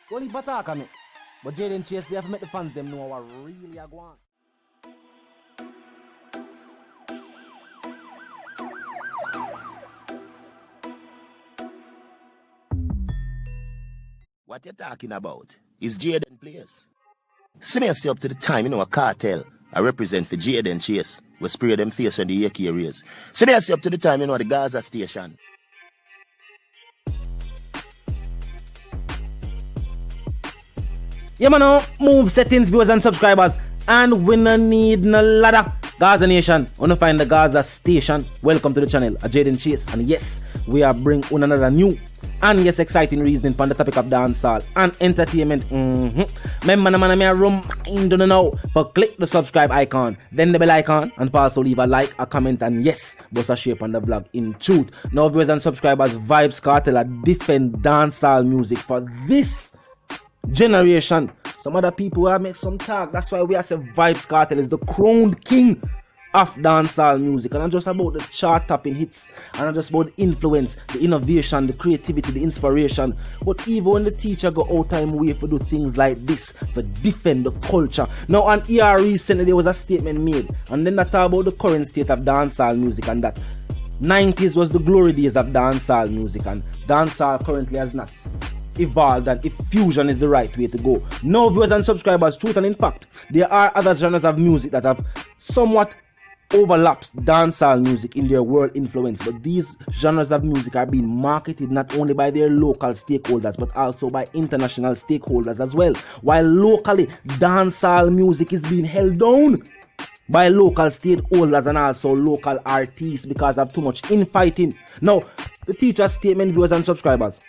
Don't leave attack on me. But Jayden Chase, they have to make the fans them know what really are going. What you talking about? Is Jayden place? See me up to the time, a cartel. I represent for Jayden Chase. We spray them face on the AK rays. See me up to the time, the Gaza station. Yeah, man, move settings, viewers and subscribers. And we no need no ladder. Gaza Nation, wanna find the Gaza station. Welcome to the channel, Jayden Chase. And yes, we are bringing another new and yes, exciting reasoning for the topic of dancehall and entertainment. Remember, man, I remind you now, but click the subscribe icon, then the bell icon, and also leave a like, a comment, and yes, bust a share on the vlog in truth. Now, viewers and subscribers, Vybz Kartel are defend dancehall music for this generation. Some other people have made some talk. That's why we are saying Vybz Kartel is the crowned king of dancehall music, and not just about the chart-topping hits, and not just about the influence, the innovation, the creativity, the inspiration, but even when the teacher go out time way for do things like this, to defend the culture. Now on ER recently there was a statement made, and then they talk about the current state of dancehall music, and that 90s was the glory days of dancehall music, and dancehall currently has not evolved, and if fusion is the right way to go. Now, viewers and subscribers, truth and in fact, there are other genres of music that have somewhat overlaps dancehall music in their world influence, but these genres of music are being marketed not only by their local stakeholders but also by international stakeholders as well, while locally dancehall music is being held down by local stakeholders and also local artists because of too much infighting. Now, the teacher's statement, viewers and subscribers,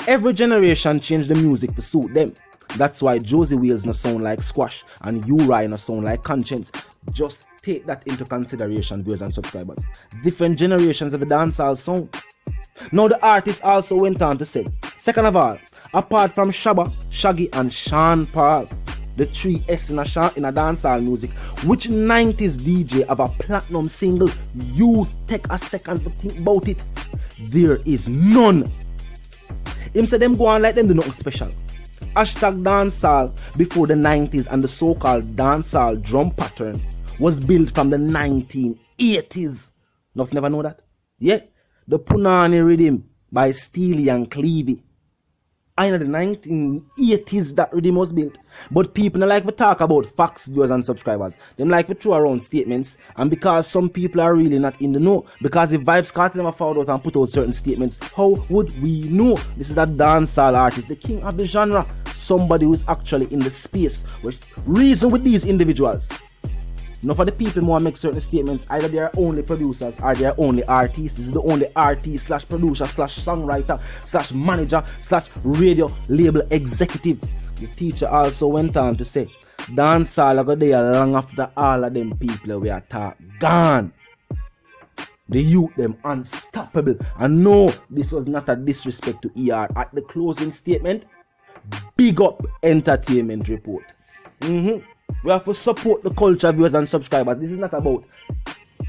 every generation change the music to suit them. That's why Josie Wales no sound like Squash and Uri no sound like Conscience. Just take that into consideration, viewers and subscribers. Different generations of the dancehall sound. Now the artist also went on to say, second of all, apart from Shabba, Shaggy and Sean Paul, the three S in a dancehall music, which 90s DJ have a platinum single? You take a second to think about it. There is none. Him say them go on like them do nothing special. Hashtag dancehall before the 90s and the so-called dancehall drum pattern was built from the 1980s. Enough never know that? Yeah, the Punani rhythm by Steely and Clevie. I know the 1980s that rhythm was built. But people don't like to talk about facts, viewers and subscribers. They like to throw around statements. And because some people are really not in the know, because if Vybz Kartel never found out and put out certain statements, how would we know? This is a dancehall artist, the king of the genre, somebody who is actually in the space. Which reason with these individuals, now for the people who make certain statements, either they are only producers or they are only artists. This is the only artist slash producer slash songwriter slash manager slash radio label executive. The teacher also went on to say, dancehall go there long after all of them people we are gone. The youth them unstoppable. And no, this was not a disrespect to ER. At the closing statement, big up entertainment report. We have to support the culture, viewers and subscribers. This is not about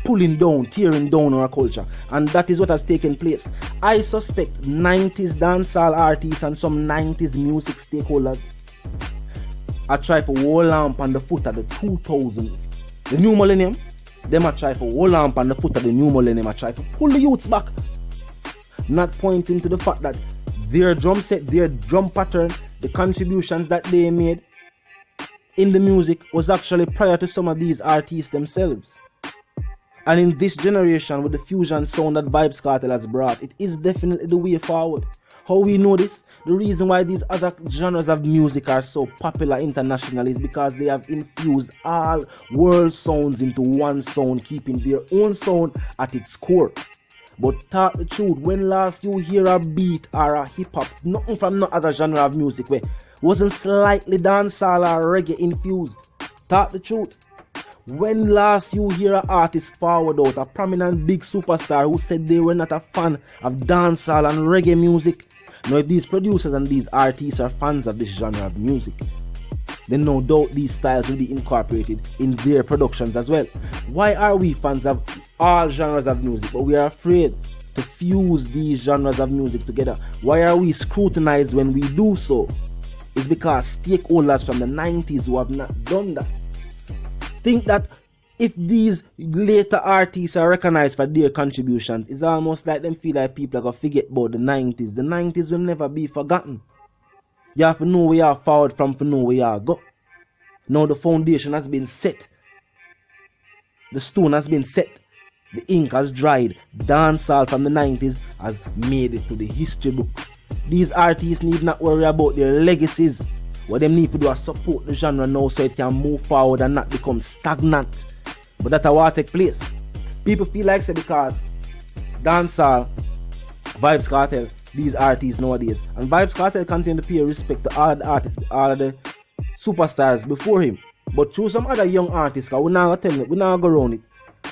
pulling down, tearing down our culture. And that is what has taken place. I suspect 90s dancehall artists and some 90s music stakeholders are trying to hold on the foot of the 2000s. The new millennium, them are trying to hold on the foot of the new millennium, are trying to pull the youths back. Not pointing to the fact that their drum set, their drum pattern, the contributions that they made in the music was actually prior to some of these artists themselves. And in this generation, with the fusion sound that Vybz Kartel has brought, it is definitely the way forward. How we know this? The reason why these other genres of music are so popular internationally is because they have infused all world sounds into one sound, keeping their own sound at its core. But talk the truth, when last you hear a beat or a hip-hop, nothing from no other genre of music where wasn't slightly dancehall or reggae infused? Talk the truth. When last you hear an artist forward out, a prominent big superstar who said they were not a fan of dancehall and reggae music? Now if these producers and these artists are fans of this genre of music, then no doubt these styles will be incorporated in their productions as well. Why are we fans of all genres of music, but we are afraid to fuse these genres of music together? Why are we scrutinized when we do so? is because stakeholders from the 90s who have not done that think that if these later artists are recognized for their contributions, it's almost like them feel like people are going to forget about the 90s. The 90s will never be forgotten. You have to know where you are forward from to know where you are go. Now the foundation has been set. The stone has been set. The ink has dried. Dancehall from the 90s has made it to the history books. These artists need not worry about their legacies. What they need to do is support the genre now so it can move forward and not become stagnant. But that's what take place. People feel like say because Dancehall, Vybz Kartel, these artists nowadays, and Vybz Kartel continue to pay respect to all the artists, all the superstars before him. But through some other young artists, because we're not going to tell you, we're not going to go around it.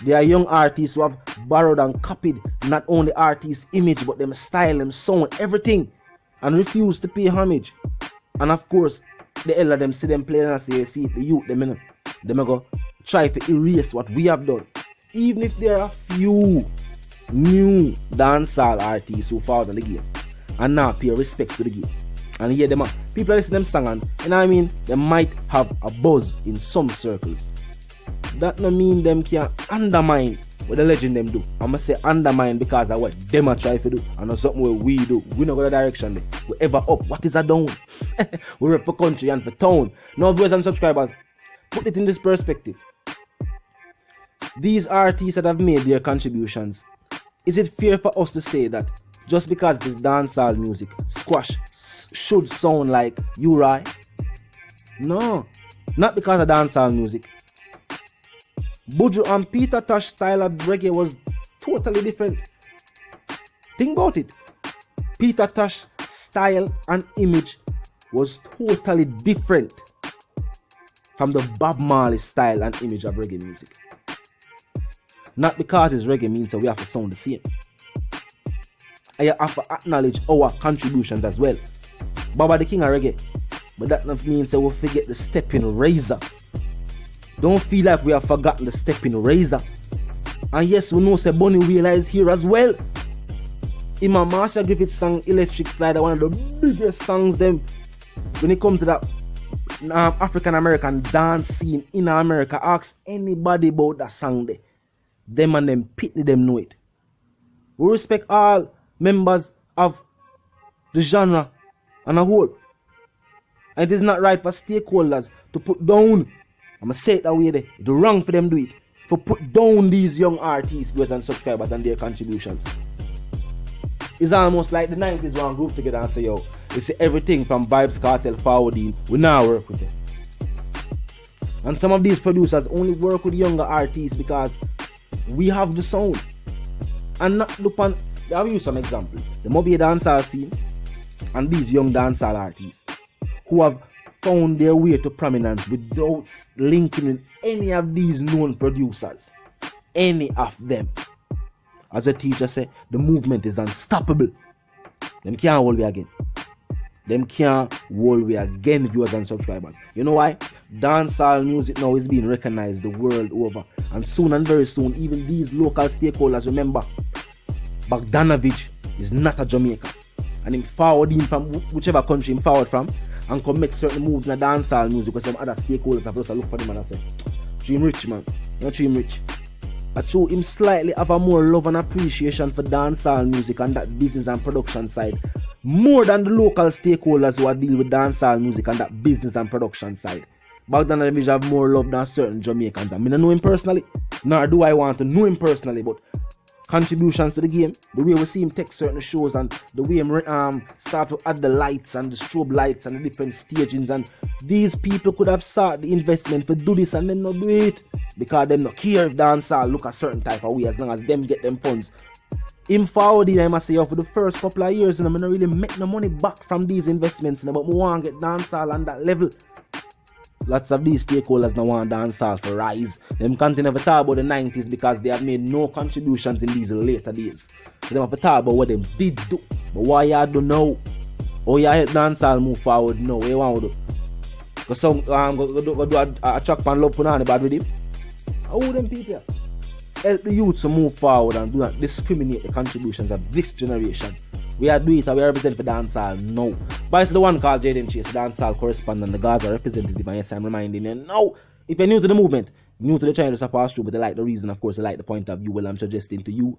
There are young artists who have borrowed and copied not only artists' image, but them style, them sound, everything, and refuse to pay homage. And of course, the elder them see them playing and say, see, the youth, them, you know, them go try to erase what we have done. Even if there are few new dancehall artists who fall in the game and not pay respect to the game. And hear them, people listen to them song and, you know what I mean, they might have a buzz in some circles. That no mean them can undermine what the legend them do. I'm going to say undermine because of what them are trying to do and not something what we do. We not go the direction there. We ever up. What is a down? We rep for country and for town. Now viewers and subscribers, put it in this perspective. These artists that have made their contributions, is it fair for us to say that just because this dancehall music, squash, should sound like Uri? No, not because of dancehall music. Buju and Peter Tosh style of reggae was totally different. Think about it. Peter Tosh style and image was totally different from the Bob Marley style and image of reggae music. Not because it's reggae means that we have to sound the same. And you have to acknowledge our contributions as well. Baba the king of reggae. But that not means that we'll forget the stepping razor. Don't feel like we have forgotten the stepping razor. And yes, we know say Bunny Wheeler is here as well. In my Master Griffith song Electric Slider, one of the biggest songs them when it comes to that African American dance scene in America. Ask anybody about that song there. Them and them pitney them know it. We respect all members of the genre and a whole. And it is not right for stakeholders to put down, I'm going to say it that way there, it's wrong for them to do it, for put down these young artists, viewers and subscribers and their contributions. It's almost like the 90s one group together and say, yo, it's everything from Vybz Kartel forwarding, we now work with them. And some of these producers only work with younger artists because we have the sound. And not look on, I'll use some examples. The Mobile dancehall scene and these young dancehall artists who have found their way to prominence without linking in any of these known producers. Any of them. As a teacher said, the movement is unstoppable. Them can't hold me again. Them can't hold me again, viewers and subscribers. You know why? Dancehall music now is being recognized the world over. And soon and very soon, even these local stakeholders remember, Bogdanovich is not a Jamaican. And him forwarding from whichever country him forward from and come make certain moves in the dancehall music because some other stakeholders have just look for him and say, Dream rich man, not Dream rich. I show him slightly have a more love and appreciation for dancehall music and that business and production side. More than the local stakeholders who are dealing with dancehall music and that business and production side. Bogdanovich have more love than certain Jamaicans. I mean, I know him personally, nor do I want to know him personally, but contributions to the game, the way we see him take certain shows and the way him start to add the lights and the strobe lights and the different stagings, and these people could have sought the investment to do this and them not do it because them not care if dancehall look a certain type of way as long as them get them funds. Him forwarding, I must say, for the first couple of years, and I'm not really make no money back from these investments, but I want to get dancehall on that level. Lots of these stakeholders now want dancehall to rise. Them can't never talk about the 90s because they have made no contributions in these later days. They have to talk about what they did do. But what you do now? Oh, you help dancehall move forward now. What you want to do? Because some go do a track pan love put on the bad with him. How them people help the youth to move forward and do not discriminate the contributions of this generation? We are doing it and we represent for dancehall now. But it's the one called Jayden Chase, dancehall correspondent, the Gaza representative, and yes, I'm reminding you now, if you're new to the movement, new to the channel, just pass through, but they like the reason, of course, they like the point of view, well, I'm suggesting to you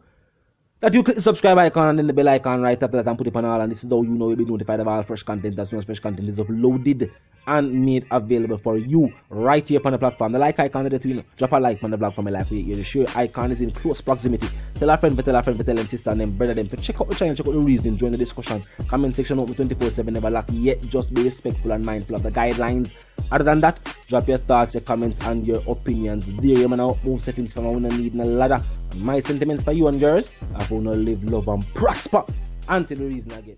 that you click the subscribe icon and then the bell icon right after that and put it on all, and this is how you know you'll be notified of all fresh content as soon as fresh content is uploaded and made available for you right here upon the platform. The like icon is there too, you know. Drop a like on the blog for my life. The share icon is in close proximity. Tell a friend, tell them sister and them brother them to check out the channel, check out the reason, join the discussion. Comment section open 24/7, never lack, yet just be respectful and mindful of the guidelines. Other than that, drop your thoughts, your comments and your opinions there. You know, move settings from I wanna need no ladder. And my sentiments for you and yours, I wanna live, love and prosper until the reason again.